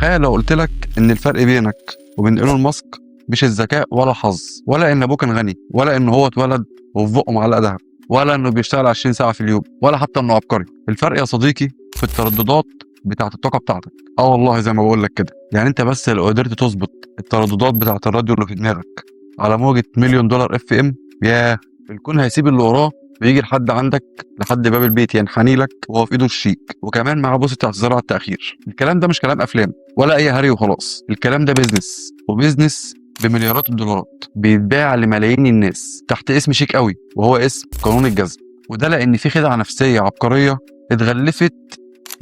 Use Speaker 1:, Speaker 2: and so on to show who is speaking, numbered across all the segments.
Speaker 1: تخيل لو قلت لك ان الفرق بينك وبين ايلون ماسك مش الذكاء ولا حظ، ولا ان ابوه كان غني، ولا ان هو اتولد وفي بقه معلقه ذهب، ولا انه بيشتغل 20 ساعه في اليوم، ولا حتى انه عبقري. الفرق يا صديقي في الترددات بتاعه الطاقه بتاعتك. والله زي ما بقول لك كده، يعني انت بس لو قدرت تظبط الترددات بتاعه الراديو اللي في دماغك على موجه مليون دولار اف ام، ياه، الكون هيسيب اللي وراه ويجي لحد عندك، لحد باب البيت ينحني لك وهو في ايده الشيك، وكمان معاه بوسه اعتذار على التاخير. الكلام ده مش كلام افلام ولا اي هري وخلاص، الكلام ده بيزنس، وبيزنس بمليارات الدولارات بيتباع لملايين الناس تحت اسم شيك قوي، وهو اسم قانون الجذب. وده لان في خدعه نفسيه عبقريه اتغلفت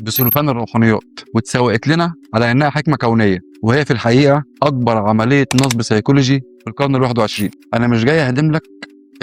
Speaker 1: بسلوفان الروحانيات واتسوقت لنا على انها حكمه كونيه، وهي في الحقيقه اكبر عمليه نصب سيكولوجي في القرن ال21. انا مش جاي اهدم لك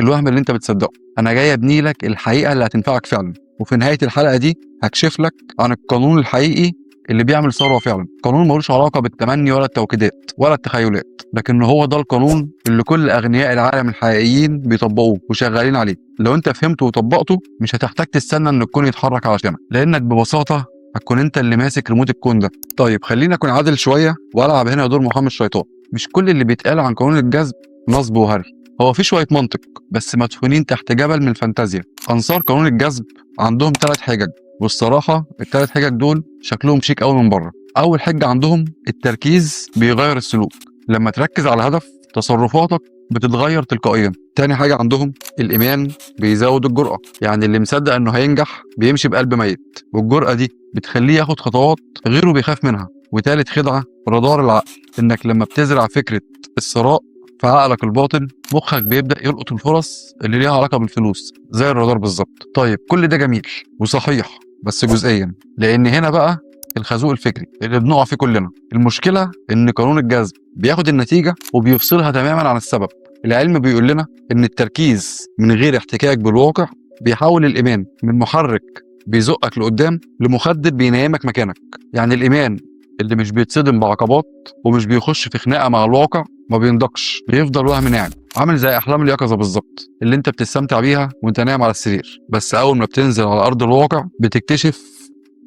Speaker 1: الوهم اللي انت بتصدقه، انا جاي ابني لك الحقيقه اللي هتنفعك فعلا. وفي نهايه الحلقه دي هكشف لك عن القانون الحقيقي اللي بيعمل ثروه فعلا، قانون ملوش علاقه بالتمني ولا التوكيدات ولا التخيلات، لكن هو ده القانون اللي كل اغنياء العالم الحقيقيين بيطبقوه وشغالين عليه. لو انت فهمته وطبقته مش هتحتاج تستنى ان الكون يتحرك علشانك، لانك ببساطه هتكون انت اللي ماسك ريموت الكون ده. طيب خليني اكون عادل شويه والعب هنا دور محامي الشيطان. مش كل اللي بيتقال عن قانون الجذب نصب وهري، هو في شويه منطق بس مدفونين تحت جبل من الفانتازيا. انصار قانون الجذب عندهم 3 حجج، والصراحه ال3 حجج دول شكلهم شيك قوي من بره. اول حجه عندهم التركيز بيغير السلوك، لما تركز على هدف تصرفاتك بتتغير تلقائيا. تاني حاجه عندهم الايمان بيزود الجرأه، يعني اللي مصدق انه هينجح بيمشي بقلب ميت، والجرأه دي بتخليه ياخد خطوات غيره بيخاف منها. وتالت خدعه رادار العقل، انك لما بتزرع فكره الثراء في عقلك الباطن مخك بيبدأ يلقط الفرص اللي ليها علاقة بالفلوس زي الرادار بالظبط. طيب كل ده جميل وصحيح بس جزئيا، لأن هنا بقى الخازوق الفكري اللي بنقع فيه كلنا. المشكلة إن قانون الجذب بياخد النتيجة وبيفصلها تماما عن السبب. العلم بيقول لنا إن التركيز من غير احتكاك بالواقع بيحول الإيمان من محرك بيزقك لقدام لمخدر بينيمك مكانك. يعني الإيمان اللي مش بيتصدم بعقبات ومش بيخش في خناقة مع الواقع ما بينضجش، بيفضل وهم ناعم، عامل زي احلام اليقظه بالظبط اللي انت بتستمتع بيها وانت نايم على السرير. بس اول ما بتنزل على ارض الواقع بتكتشف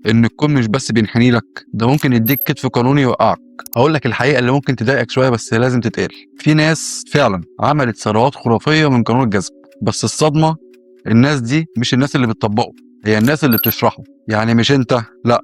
Speaker 1: ان الكون مش بس بينحني لك، ده ممكن يديك كتف قانوني يوقعك. اقول لك الحقيقه اللي ممكن تضايقك شويه بس لازم تتقال، في ناس فعلا عملت ثروات خرافيه من قانون الجذب، بس الصدمه الناس دي مش الناس اللي بتطبقه، هي الناس اللي بتشرحه. يعني مش انت، لا،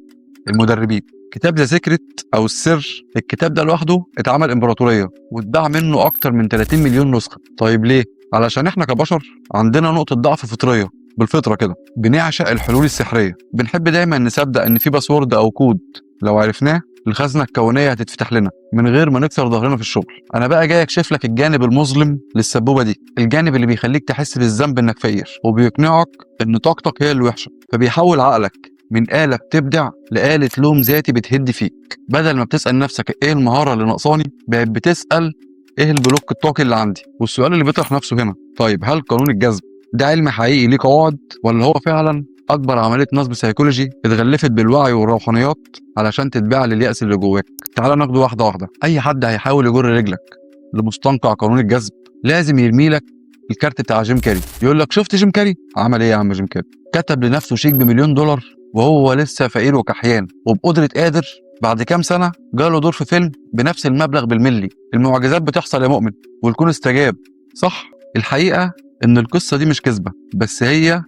Speaker 1: المدربين. كتاب ذا سيكريت او السر، الكتاب ده لوحده اتعمل امبراطوريه واتباع منه اكتر من 30 مليون نسخه. طيب ليه؟ علشان احنا كبشر عندنا نقطه ضعف فطريه، بالفطره كده بنعشق الحلول السحريه، بنحب دايما نصدق ان في باسورد او كود لو عرفناه الخزنه الكونيه هتتفتح لنا من غير ما نكسر ظهرنا في الشغل. انا بقى جاي اكشف لك الجانب المظلم للسبوبه دي، الجانب اللي بيخليك تحس بالذنب انك فقير وبيقنعك ان طاقتك هي اللي وحشه، فبيحول عقلك من آلة بتبدع لآلة لوم ذاتي بتهد فيك. بدل ما بتسأل نفسك ايه المهارة اللي ناقصاني، بقت بتسأل ايه البلوك الطاقي اللي عندي. والسؤال اللي بيطرح نفسه هنا، طيب هل قانون الجذب ده علم حقيقي ليه قواعد، ولا هو فعلا اكبر عملية نصب سيكولوجي اتغلفت بالوعي والروحانيات علشان تتباع لليأس اللي جواك؟ تعال ناخده واحدة واحدة. اي حد هيحاول يجر رجلك لمستنقع قانون الجذب لازم يرمي لك الكارت بتاع جيم كاري، يقول لك شفت جيم كاري عمل ايه يا عم؟ جيم كاري كتب لنفسه شيك ب1,000,000 دولار وهو لسه فقير وكحيان، وبقدرة قادر بعد كام سنة جاله دور في فيلم بنفس المبلغ بالملي. المعجزات بتحصل يا مؤمن والكون استجاب، صح؟ الحقيقة ان القصة دي مش كذبة، بس هي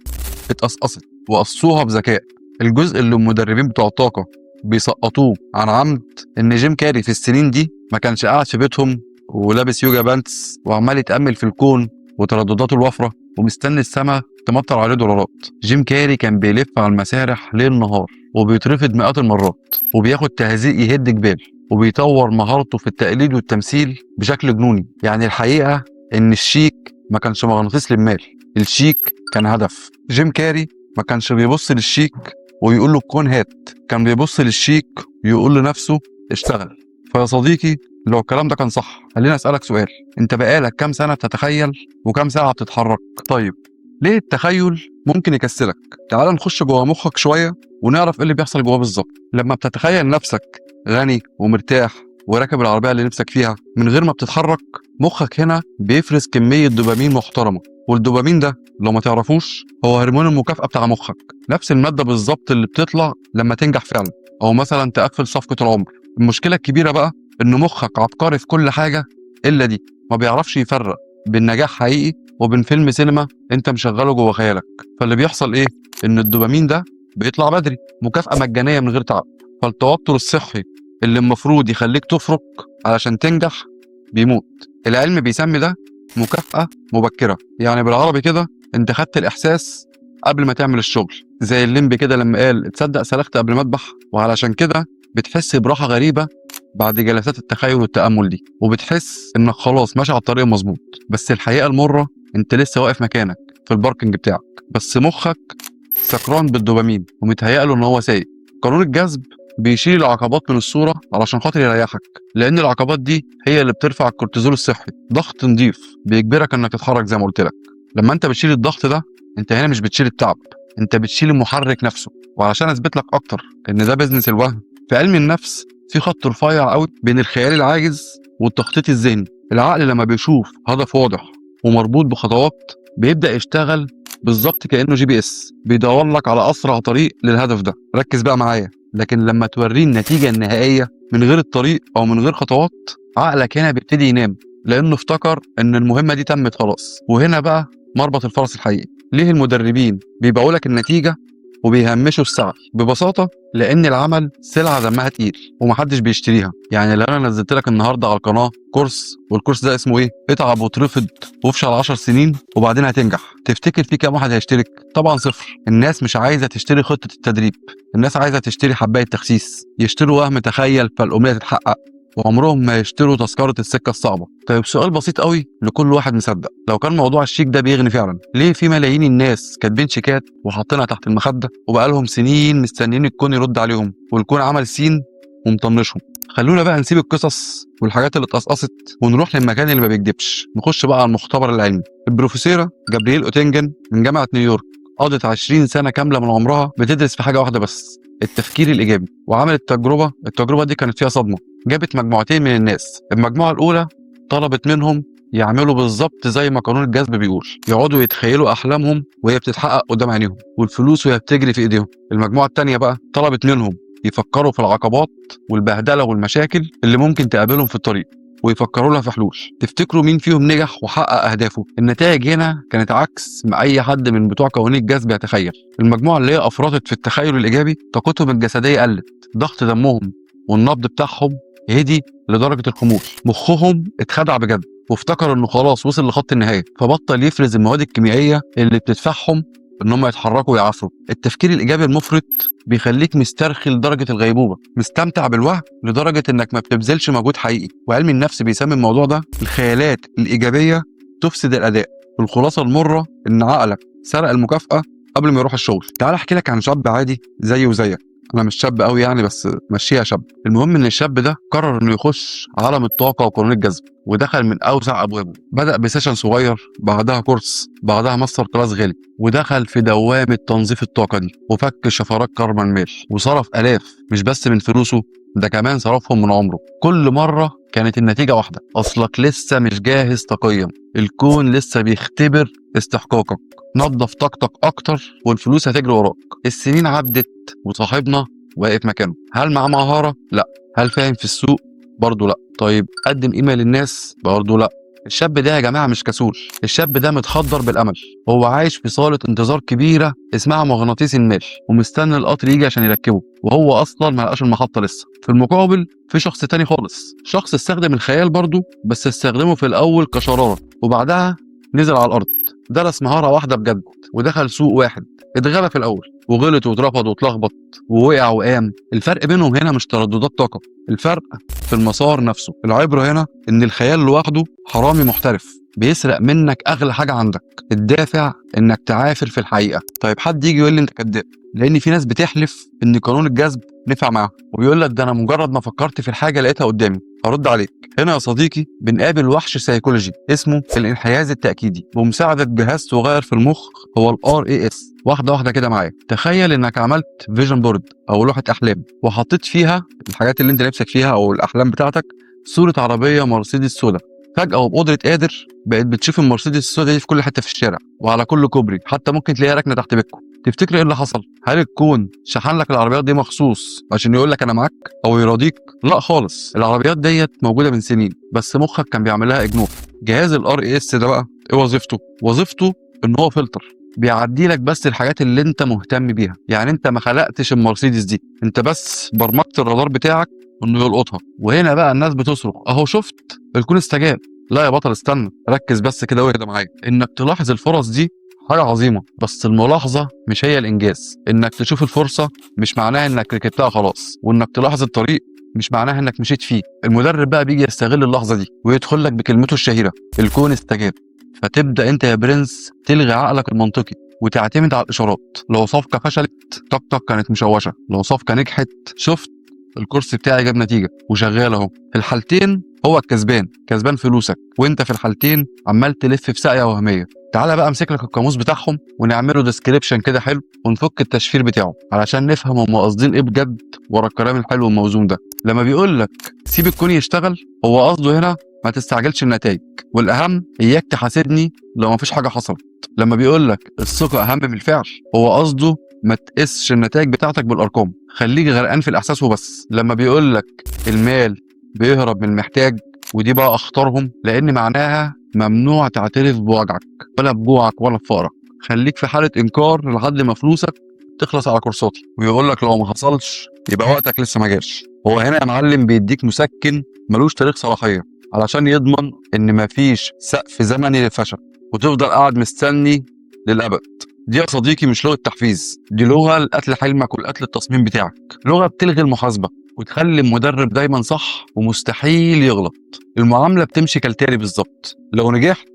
Speaker 1: اتقصقصت وقصوها بذكاء. الجزء اللي المدربين بتوع الطاقة بيسقطوه عن عمد ان جيم كاري في السنين دي ما كانش قاعد في بيتهم ولابس يوجا بانتس وعمال يتأمل في الكون وتردداته الوفرة ومستني السما تمطر عليه دولارات. جيم كاري كان بيلف على المسارح ليل نهار وبيترفض مئات المرات وبياخد تهزيق يهد جبال وبيطور مهارته في التقليد والتمثيل بشكل جنوني. يعني الحقيقة ان الشيك ما كانش مغناطيس للمال، الشيك كان هدف. جيم كاري ما كانش بيبص للشيك ويقول له الكون هات، كان بيبص للشيك ويقول لنفسه اشتغل. فيا صديقي لو الكلام ده كان صح، خليني اسالك سؤال، انت بقالك كام سنه بتتخيل وكام ساعه بتتحرك؟ طيب ليه التخيل ممكن يكسلك؟ تعال نخش جوه مخك شويه ونعرف ايه اللي بيحصل جواه بالظبط. لما بتتخيل نفسك غني ومرتاح وراكب العربيه اللي نفسك فيها من غير ما بتتحرك، مخك هنا بيفرز كميه دوبامين محترمه، والدوبامين ده لو ما تعرفوش هو هرمون المكافاه بتاع مخك، نفس الماده بالظبط اللي بتطلع لما تنجح فعلا او مثلا تقفل صفقه العمر. المشكله الكبيره بقى ان مخك عبقري في كل حاجه الا دي، ما بيعرفش يفرق بين نجاح حقيقي وبين فيلم سينما انت مشغله جوه خيالك. فاللي بيحصل ايه؟ ان الدوبامين ده بيطلع بدري، مكافاه مجانيه من غير تعب. فالتوتر الصحي اللي المفروض يخليك تفرق علشان تنجح بيموت. العلم بيسمي ده مكافاه مبكره، يعني بالعربي كده انت خدت الاحساس قبل ما تعمل الشغل، زي الليمبي كده لما قال تصدق سلخت قبل ما اذبح. وعلشان كده بتحس براحه غريبه بعد جلسات التخيل والتامل دي، وبتحس انك خلاص ماشي على الطريق المظبوط. بس الحقيقه المره انت لسه واقف مكانك في الباركنج بتاعك، بس مخك سكران بالدوبامين ومتهيأله ان هو سايق. قانون الجذب بيشيل العقبات من الصوره علشان خاطر يريحك، لان العقبات دي هي اللي بترفع الكورتيزول الصحي، ضغط نضيف بيجبرك انك تتحرك زي ما قلت لك. لما انت بتشيل الضغط ده انت هنا مش بتشيل التعب، انت بتشيل المحرك نفسه. وعشان اثبت لك اكتر ان ده بيزنس الوهم، في علم النفس في خط رفيع قوي بين الخيال العاجز والتخطيط الذهني. العقل لما بيشوف هدف واضح ومربوط بخطوات بيبدأ يشتغل بالظبط كأنه GPS، بيدور لك على أسرع طريق للهدف ده. ركز بقى معايا، لكن لما توريه النتيجة النهائية من غير الطريق أو من غير خطوات، عقلك هنا بيبتدي ينام، لأنه افتكر إن المهمة دي تمت خلاص. وهنا بقى مربط الفرس الحقيقي. ليه المدربين بيبيعوا لك النتيجة وبيهمشوا السعي؟ ببساطة لأن العمل سلعة دمها تقيل ومحدش بيشتريها. يعني لو أنا نزلت لك النهاردة على القناة كورس، والكورس ده اسمه إيه؟ اتعب وترفض وافشل 10 سنين وبعدين هتنجح، تفتكر في كام واحد هيشترك؟ طبعا صفر. الناس مش عايزة تشتري خطة التدريب، الناس عايزة تشتري حباية تخسيس، يشتروا وهم تخيل فالأمنية تتحقق، وعمرهم ما يشتروا تذكرة السكة الصعبة. طيب سؤال بسيط قوي لكل واحد مصدق، لو كان موضوع الشيك ده بيغني فعلا، ليه في ملايين الناس كاتبين شيكات وحاطينها تحت المخدة وبقالهم سنين مستنيين الكون يرد عليهم، والكون عمل سين ومطنشهم؟ خلونا بقى نسيب القصص والحاجات اللي اتقصقصت ونروح للمكان اللي ما بيكدبش، نخش بقى على المختبر العلمي. البروفيسورة جابرييل اوتنجن من جامعة نيويورك قضت 20 سنة كاملة من عمرها بتدرس في حاجة واحدة بس، التفكير الإيجابي. وعملت التجربة دي كانت فيها صدمة. جابت مجموعتين من الناس، المجموعة الأولى طلبت منهم يعملوا بالظبط زي ما قانون الجذب بيقول، يقعدوا يتخيلوا أحلامهم وهي بتتحقق قدام عينيهم والفلوس وهي بتجري في إيديهم. المجموعة التانية بقى طلبت منهم يفكروا في العقبات والبهدلة والمشاكل اللي ممكن تقابلهم في الطريق ويفكروا لها في حلول. تفتكروا مين فيهم نجح وحقق أهدافه؟ النتائج هنا كانت عكس ما أي حد من بتوع قوانين الجذب يتخيل. المجموعة اللي هي أفرطت في التخيل الإيجابي طاقتهم الجسدية قلت، ضغط دمهم والنبض بتاعهم هدي لدرجة الخمول، مخهم اتخدع بجد وافتكر انه خلاص وصل لخط النهاية، فبطل يفرز المواد الكيميائية اللي بتدفعهم ان هم يتحركوا ويعافروا. التفكير الايجابي المفرط بيخليك مسترخي لدرجة الغيبوبة، مستمتع بالوهم لدرجة انك ما بتبذلش مجهود حقيقي. وعلم النفس بيسمي الموضوع ده الخيالات الايجابية تفسد الاداء. الخلاصة المرة ان عقلك سرق المكافأة قبل ما يروح الشغل. تعال احكي لك عن شاب عادي زي وزيك، انا مش شاب قوي يعني بس مشيها شاب. المهم ان الشاب ده قرر انه يخش عالم الطاقه وقانون الجذب، ودخل من اوسع ابوابه. بدا بسيشن صغير، بعدها كورس، بعدها ماستر كلاس غالي، ودخل في دوامه تنظيف الطاقه دي وفك شفرات كرم المال، وصرف الاف مش بس من فلوسه، ده كمان صرفهم من عمره. كل مره كانت النتيجه واحده، اصلك لسه مش جاهز طاقيا، الكون لسه بيختبر استحقاقك. نظف طاقتك اكتر والفلوس هتجري وراك. السنين عدت وصاحبنا واقف مكانه. هل معاه مهارة؟ لا. هل فاهم في السوق؟ برضه لا. طيب قدم قيمة للناس؟ برضه لا. الشاب ده يا جماعة مش كسول، الشاب ده متخدر بالأمل. هو عايش في صالة انتظار كبيرة اسمها مغناطيس المال، ومستني القطر يجي عشان يركبه، وهو أصلا ما لقاش المحطة لسه. في المقابل في شخص تاني خالص، شخص استخدم الخيال برضه، بس استخدمه في الأول كشرارة وبعدها نزل على الأرض. درس مهارة واحدة بجد ودخل سوق واحد، اتغلى في الأول وغلط واترفض واتلخبط ووقع وقام. الفرق بينهم هنا مش ترددات طاقة، الفرق في المسار نفسه. العبرة هنا إن الخيال لوحده حرامي محترف بيسرق منك أغلى حاجة عندك، الدافع إنك تعافر في الحقيقة. طيب حد يجي يقول لي أنت كداب، لأن في ناس بتحلف إن قانون الجذب نفع معاهم ويقول لك ده أنا مجرد ما فكرت في الحاجة لقيتها قدامي. هرد عليك هنا يا صديقي، بنقابل وحش سيكولوجي اسمه الانحياز التأكيدي بمساعدة جهاز صغير في المخ هو RAS. واحدة واحدة كده معايا. تخيل انك عملت فيجن بورد او لوحة احلام وحطيت فيها الحاجات اللي انت نفسك فيها او الاحلام بتاعتك، صورة عربية مرسيدس سودا فجاه وبقدره قادر بقت بتشوف المرسيدس السوداء دي في كل حته في الشارع وعلى كل كوبري، حتى ممكن تلاقيها راكنه تحت بيتكم. تفتكر ايه اللي حصل؟ هل الكون شحن لك العربيات دي مخصوص عشان يقول لك انا معاك او يراضيك؟ لا خالص، العربيات ديت موجوده من سنين بس مخك كان بيعمل لها اجنور. جهاز الار اي اس ده بقى ايه وظيفته؟ وظيفته ان هو فلتر، بيعدي لك بس الحاجات اللي انت مهتم بيها. يعني انت ما خلقتش المرسيدس دي، انت بس برمجت الرادار بتاعك انه يلقطها. وهنا بقى الناس بتصرخ اهو شفت الكون استجاب. لا يا بطل استنى، ركز بس كده واهدى معايا. انك تلاحظ الفرص دي حاجه عظيمه، بس الملاحظه مش هي الانجاز. انك تشوف الفرصه مش معناها انك ركبتها خلاص، وانك تلاحظ الطريق مش معناها انك مشيت فيه. المدرب بقى بيجي يستغل اللحظه دي ويدخل لك بكلمته الشهيره الكون استجاب. فتبدا انت يا برنس تلغي عقلك المنطقي وتعتمد على الاشارات. لو صفقه فشلت طاقتك كانت مشوشه، لو صفقه نجحت شفت الكورس بتاعي جاب نتيجه وشغال اهو. في الحالتين هو الكسبان، كسبان فلوسك، وانت في الحالتين عمال تلف في ساقيه وهميه. تعالى بقى امسك لك القاموس بتاعهم ونعمله ديسكريبشن كده حلو ونفك التشفير بتاعه علشان نفهم هم قاصدين ايه بجد ورا الكلام الحلو والموزون ده. لما بيقول لك سيب الكون يشتغل، هو قصده هنا ما تستعجلش النتائج، والاهم اياك تحاسبني لو ما فيش حاجه حصلت. لما بيقول لك الثقه اهم من الفعل، هو قصده ما تقيسش النتائج بتاعتك بالارقام، خليك غرقان في الاحساس وبس. لما بيقول لك المال بيهرب من المحتاج، ودي بقى اخطرهم، لان معناها ممنوع تعترف بوجعك ولا بجوعك ولا بفقرك. خليك في حاله انكار لحد ما فلوسك تخلص على كورساتي، ويقول لك لو ما حصلش يبقى وقتك لسه ما جاش. هو هنا يا معلم بيديك مسكن ملوش تاريخ صلاحيه علشان يضمن ان مفيش سقف زمني للفشل وتفضل قاعد مستني للابد. دي يا صديقي مش لغه تحفيز، دي لغه لقتل حلمك ولقتل التصميم بتاعك، لغه بتلغي المحاسبه وتخلي المدرب دايما صح ومستحيل يغلط. المعامله بتمشي كالتالي بالظبط: لو نجحت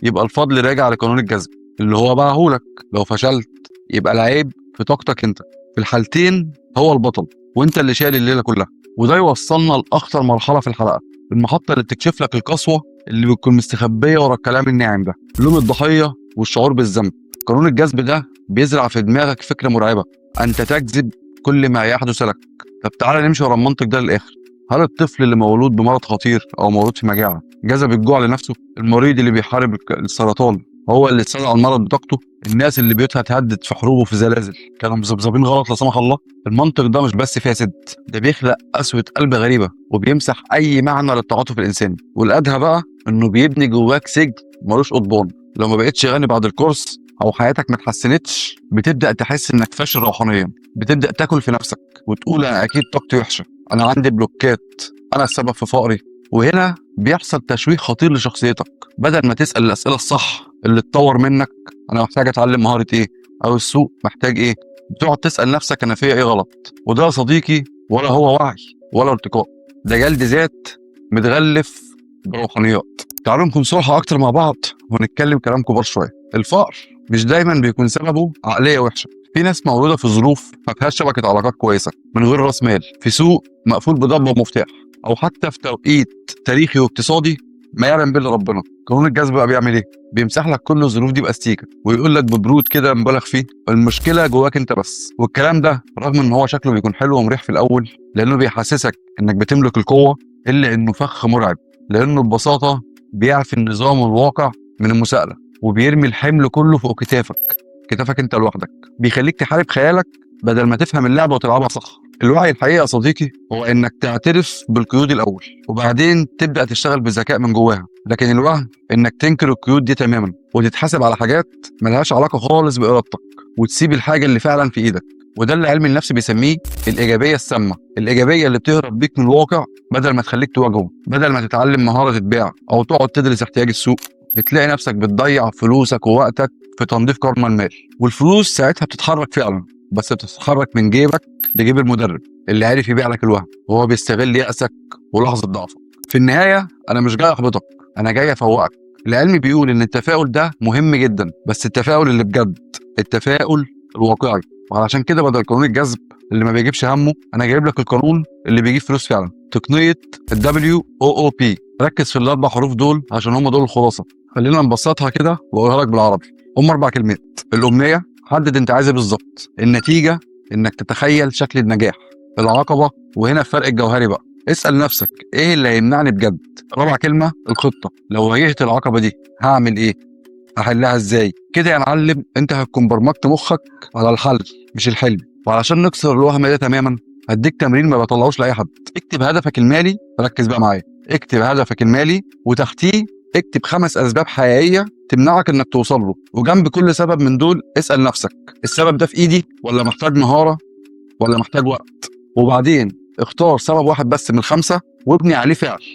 Speaker 1: يبقى الفضل راجع لقانون الجذب اللي هو باعهولك، لو فشلت يبقى العيب في طاقتك انت. في الحالتين هو البطل وانت اللي شايل الليله كلها. وده يوصلنا لاخطر مرحله في الحلقه، المحطه اللي بتكشف لك القسوه اللي بتكون مستخبيه ورا الكلام الناعم ده، لوم الضحيه والشعور بالذنب. قانون الجذب ده بيزرع في دماغك فكره مرعبه: انت تجذب كل ما يحدث لك. طب تعالى نمشي ورا المنطق ده للاخر. هل الطفل اللي مولود بمرض خطير او مولود في مجاعه جذب الجوع لنفسه؟ المريض اللي بيحارب السرطان هو اللي استدعى المرض بطاقته؟ الناس اللي بيوتها اتهدد في حروب وفي زلازل كانوا مذبذبين غلط لا سمح الله؟ المنطق ده مش بس فاسد، ده بيخلق قسوه قلب غريبه وبيمسح اي معنى للتعاطف الانساني. والادهى بقى انه بيبني جواك سجن ملوش قضبان. لو ما بقتش غني بعد الكورس او حياتك ما اتحسنتش بتبدا تحس انك فاشل روحانيا، بتبدا تاكل في نفسك وتقول انا اكيد طاقتي وحشه، انا عندي بلوكات، انا السبب في فقري. وهنا بيحصل تشويه خطير لشخصيتك. بدل ما تسال الاسئله الصح اللي تطور منك، انا محتاج اتعلم مهاره ايه، او السوق محتاج ايه، بتقعد تسال نفسك انا فيا ايه غلط. وده يا صديقي ولا هو وعي ولا ارتقاء، ده جلد ذات متغلف بروحانيات. تعالوا نكون صراحه اكتر مع بعض ونتكلم كلام كبار شويه. الفقر مش دايما بيكون سببه عقليه وحشه. في ناس مولوده في ظروف ما فيهاش شبكه علاقات كويسه، من غير راس مال، في سوق مقفول بضبه ومفتاح، او حتى في توقيت تاريخي واقتصادي ما يعلم به الا ربنا. قانون الجذب بقى بيعمل ايه؟ بيمسح لك كل الظروف دي باستيكه ويقول لك ببرود كده مبالغ فيه المشكله جواك انت بس. والكلام ده رغم ان هو شكله بيكون حلو ومريح في الاول لانه بيحسسك انك بتملك القوه، الا انه فخ مرعب، لانه ببساطه بيعرف النظام والواقع من المساءله وبيرمي الحمل كله فوق كتافك انت لوحدك. بيخليك تحارب خيالك بدل ما تفهم اللعبه وتلعبها صح. الوعي الحقيقي يا صديقي هو انك تعترف بالقيود الاول وبعدين تبدا تشتغل بذكاء من جواها. لكن الوهم انك تنكر القيود دي تماما وتتحاسب على حاجات ملهاش علاقه خالص بارادتك وتسيب الحاجه اللي فعلا في ايدك. وده اللي علم النفس بيسميه الايجابيه السامه، الايجابيه اللي بتهرب بيك من الواقع بدل ما تخليك تواجهه. بدل ما تتعلم مهاره تتباع او تقعد تدرس احتياج السوق، بتلاقي نفسك بتضيع فلوسك ووقتك في تنظيف كرم المال. والفلوس ساعتها بتتحرك فعلا، بس بتتحرك من جيبك لجيب المدرب اللي عارف يبيع لك الوهم وهو بيستغل يأسك ولحظه ضعفك. في النهايه انا مش جاي احبطك، انا جاي افوقك. العلم بيقول ان التفاؤل ده مهم جدا، بس التفاؤل اللي بجد، التفاؤل الواقعي. وعلشان كده بدل قانون الجذب اللي ما بيجيبش همه، انا جايب لك القانون اللي بيجيب فلوس فعلا، تقنيه WOOP. ركز في الاربع حروف دول عشان هم دول الخلاصه. خلينا نبسطها كده واقولها لك بالعربي. هم 4 كلمات: الامنيه، حدد انت عايز ايه بالظبط. النتيجه، انك تتخيل شكل النجاح. العقبه، وهنا الفرق الجوهري بقى، اسال نفسك ايه اللي هيمنعني بجد. رابع كلمه الخطه. لو واجهت العقبه دي هعمل ايه، هحلها ازاي. كده يا معلم انت هتكون برمجت مخك على الحل مش الحلم. وعلشان نكسر الوهم ده تماما هديك تمرين ما بطلعوش لاي حد. اكتب هدفك المالي، ركز بقى معايا، اكتب هدفك المالي وتحتيه اكتب 5 اسباب حقيقيه تمنعك انك توصل له، وجنب كل سبب من دول اسال نفسك السبب ده في ايدي ولا محتاج مهاره ولا محتاج وقت. وبعدين اختار سبب واحد بس من ال5 وابني عليه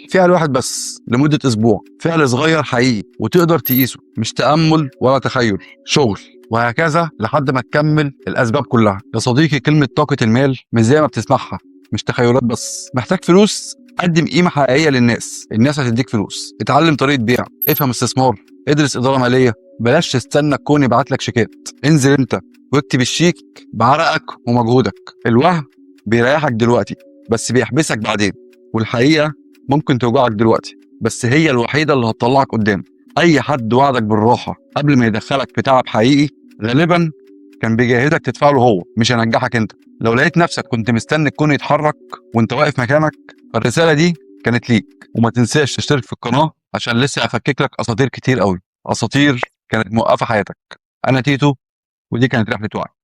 Speaker 1: فعل واحد بس لمدة أسبوع، فعل صغير حقيقي وتقدر تقيسه، مش تأمل ولا تخيل، شغل. وهكذا لحد ما تكمل الأسباب كلها. يا صديقي كلمة طاقة المال مش زي ما بتسمعها، مش تخيلات بس. محتاج فلوس، قدم قيمة حقيقية للناس، الناس هتديك فلوس. اتعلم طريقة بيع، افهم استثمار، ادرس إدارة مالية. بلاش تستنى الكون يبعت لك شيكات، انزل انت واكتب الشيك بعرقك ومجهودك. الوهم بيريحك دلوقتي بس بيحبسك بعدين، والحقيقة ممكن توجعك دلوقتي بس هي الوحيدة اللي هتطلعك قدام. أي حد وعدك بالراحة قبل ما يدخلك في تعب حقيقي غالبا كان بيجهزك تدفع له هو، مش هينجحك انت. لو لقيت نفسك كنت مستني الكون يتحرك وانت واقف مكانك، الرسالة دي كانت ليك. وما تنساش تشترك في القناة عشان لسه هفكك لك أساطير كتير قوي، أساطير كانت موقفة حياتك. أنا تيتو ودي كانت رحلة وعي.